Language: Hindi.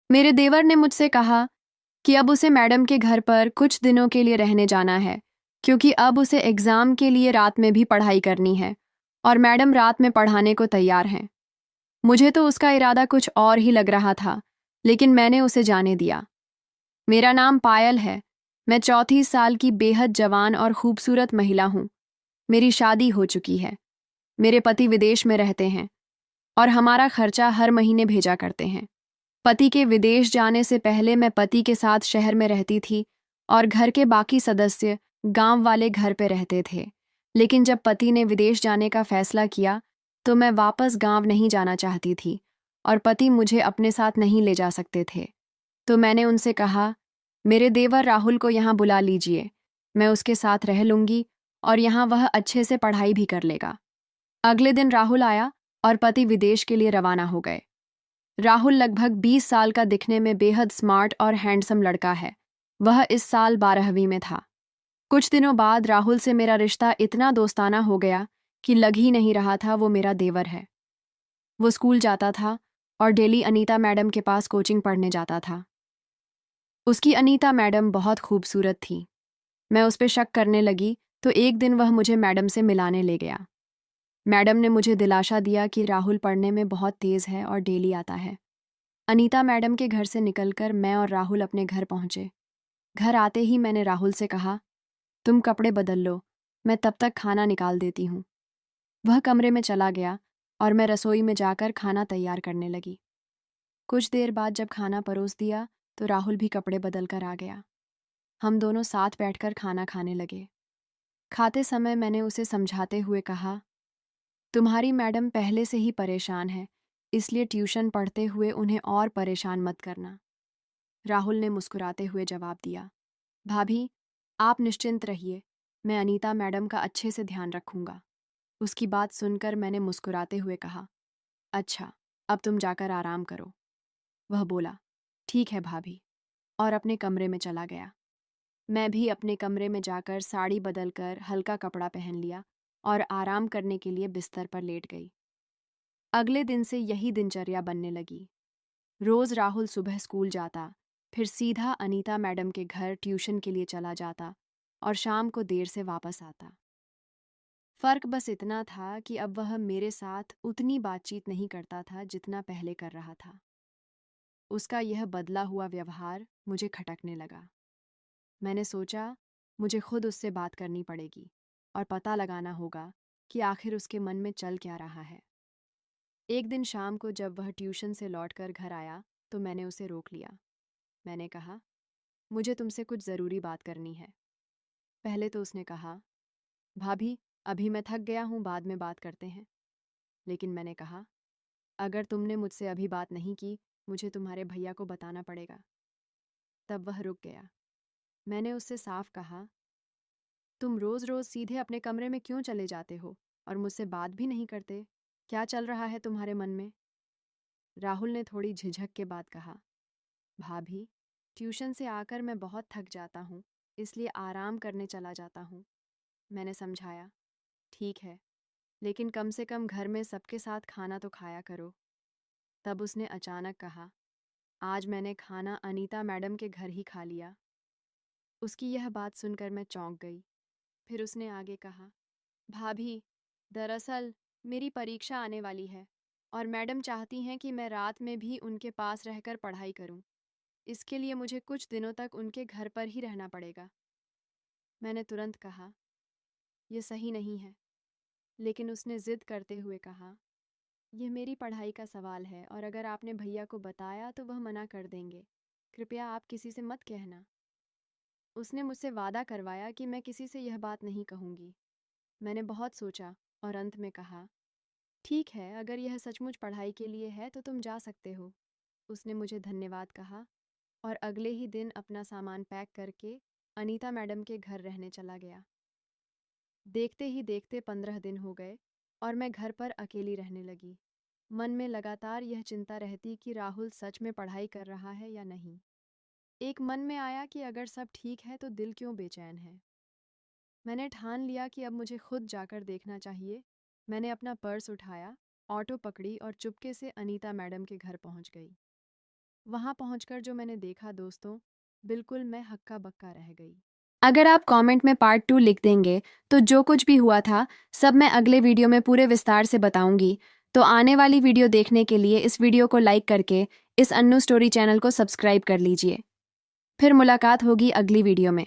मेरे देवर ने मुझसे कहा कि अब उसे मैडम के घर पर कुछ दिनों के लिए रहने जाना है, क्योंकि अब उसे एग्ज़ाम के लिए रात में भी पढ़ाई करनी है और मैडम रात में पढ़ाने को तैयार हैं। मुझे तो उसका इरादा कुछ और ही लग रहा था, लेकिन मैंने उसे जाने दिया। मेरा नाम पायल है। मैं 34 साल की बेहद जवान और खूबसूरत महिला हूँ। मेरी शादी हो चुकी है। मेरे पति विदेश में रहते हैं और हमारा खर्चा हर महीने भेजा करते हैं। पति के विदेश जाने से पहले मैं पति के साथ शहर में रहती थी और घर के बाकी सदस्य गांव वाले घर पे रहते थे। लेकिन जब पति ने विदेश जाने का फैसला किया तो मैं वापस गांव नहीं जाना चाहती थी और पति मुझे अपने साथ नहीं ले जा सकते थे। तो मैंने उनसे कहा, मेरे देवर राहुल को यहाँ बुला लीजिए। मैं उसके साथ रह लूंगी और यहाँ वह अच्छे से पढ़ाई भी कर लेगा। अगले दिन राहुल आया और पति विदेश के लिए रवाना हो गए। राहुल लगभग 20 साल का, दिखने में बेहद स्मार्ट और हैंडसम लड़का है। वह इस साल 12वीं में था। कुछ दिनों बाद राहुल से मेरा रिश्ता इतना दोस्ताना हो गया कि लग ही नहीं रहा था वो मेरा देवर है। वो स्कूल जाता था और डेली अनीता मैडम के पास कोचिंग पढ़ने जाता था। उसकी अनीता मैडम बहुत खूबसूरत थी। मैं उस पर शक करने लगी तो एक दिन वह मुझे मैडम से मिलाने ले गया। मैडम ने मुझे दिलासा दिया कि राहुल पढ़ने में बहुत तेज़ है और डेली आता है। अनीता मैडम के घर से निकलकर मैं और राहुल अपने घर पहुंचे। घर आते ही मैंने राहुल से कहा, तुम कपड़े बदल लो, मैं तब तक खाना निकाल देती हूँ। वह कमरे में चला गया और मैं रसोई में जाकर खाना तैयार करने लगी। कुछ देर बाद जब खाना परोस दिया तो राहुल भी कपड़े बदल कर आ गया। हम दोनों साथ बैठकर खाना खाने लगे। खाते समय मैंने उसे समझाते हुए कहा, तुम्हारी मैडम पहले से ही परेशान है, इसलिए ट्यूशन पढ़ते हुए उन्हें और परेशान मत करना। राहुल ने मुस्कुराते हुए जवाब दिया, भाभी, आप निश्चिंत रहिए, मैं अनीता मैडम का अच्छे से ध्यान रखूंगा। उसकी बात सुनकर मैंने मुस्कुराते हुए कहा, अच्छा, अब तुम जाकर आराम करो। वह बोला, ठीक है भाभी, और अपने कमरे में चला गया। मैं भी अपने कमरे में जाकर साड़ी बदलकर हल्का कपड़ा पहन लिया और आराम करने के लिए बिस्तर पर लेट गई। अगले दिन से यही दिनचर्या बनने लगी। रोज राहुल सुबह स्कूल जाता, फिर सीधा अनीता मैडम के घर ट्यूशन के लिए चला जाता और शाम को देर से वापस आता। फर्क बस इतना था कि अब वह मेरे साथ उतनी बातचीत नहीं करता था जितना पहले कर रहा था। उसका यह बदला हुआ व्यवहार मुझे खटकने लगा। मैंने सोचा, मुझे खुद उससे बात करनी पड़ेगी और पता लगाना होगा कि आखिर उसके मन में चल क्या रहा है। एक दिन शाम को जब वह ट्यूशन से लौटकर घर आया तो मैंने उसे रोक लिया। मैंने कहा, मुझे तुमसे कुछ ज़रूरी बात करनी है। पहले तो उसने कहा, भाभी, अभी मैं थक गया हूँ, बाद में बात करते हैं। लेकिन मैंने कहा, अगर तुमने मुझसे अभी बात नहीं की, मुझे तुम्हारे भैया को बताना पड़ेगा। तब वह रुक गया। मैंने उससे साफ कहा, तुम रोज़ रोज़ सीधे अपने कमरे में क्यों चले जाते हो और मुझसे बात भी नहीं करते? क्या चल रहा है तुम्हारे मन में? राहुल ने थोड़ी झिझक के बाद कहा, भाभी, ट्यूशन से आकर मैं बहुत थक जाता हूँ, इसलिए आराम करने चला जाता हूँ। मैंने समझाया, ठीक है, लेकिन कम से कम घर में सबके साथ खाना तो खाया करो। तब उसने अचानक कहा, आज मैंने खाना अनीता मैडम के घर ही खा लिया। उसकी यह बात सुनकर मैं चौंक गई। फिर उसने आगे कहा, भाभी, दरअसल मेरी परीक्षा आने वाली है और मैडम चाहती हैं कि मैं रात में भी उनके पास रहकर पढ़ाई करूं। इसके लिए मुझे कुछ दिनों तक उनके घर पर ही रहना पड़ेगा। मैंने तुरंत कहा, यह सही नहीं है, लेकिन उसने ज़िद करते हुए कहा, यह मेरी पढ़ाई का सवाल है और अगर आपने भैया को बताया तो वह मना कर देंगे। कृपया आप किसी से मत कहना। उसने मुझसे वादा करवाया कि मैं किसी से यह बात नहीं कहूँगी। मैंने बहुत सोचा और अंत में कहा, ठीक है, अगर यह सचमुच पढ़ाई के लिए है तो तुम जा सकते हो। उसने मुझे धन्यवाद कहा और अगले ही दिन अपना सामान पैक करके अनीता मैडम के घर रहने चला गया। देखते ही देखते 15 दिन हो गए और मैं घर पर अकेली रहने लगी। मन में लगातार यह चिंता रहती कि राहुल सच में पढ़ाई कर रहा है या नहीं। एक मन में आया कि अगर सब ठीक है तो दिल क्यों बेचैन है। मैंने ठान लिया कि अब मुझे खुद जाकर देखना चाहिए। मैंने अपना पर्स उठाया, ऑटो पकड़ी और चुपके से अनीता मैडम के घर पहुंच गई। वहां पहुंचकर जो मैंने देखा दोस्तों, बिल्कुल मैं हक्का बक्का रह गई। अगर आप कमेंट में पार्ट 2 लिख देंगे तो जो कुछ भी हुआ था सब मैं अगले वीडियो में पूरे विस्तार से बताऊंगी। तो आने वाली वीडियो देखने के लिए इस वीडियो को लाइक करके इस अन्नू स्टोरी चैनल को सब्सक्राइब कर लीजिए। फिर मुलाकात होगी अगली वीडियो में।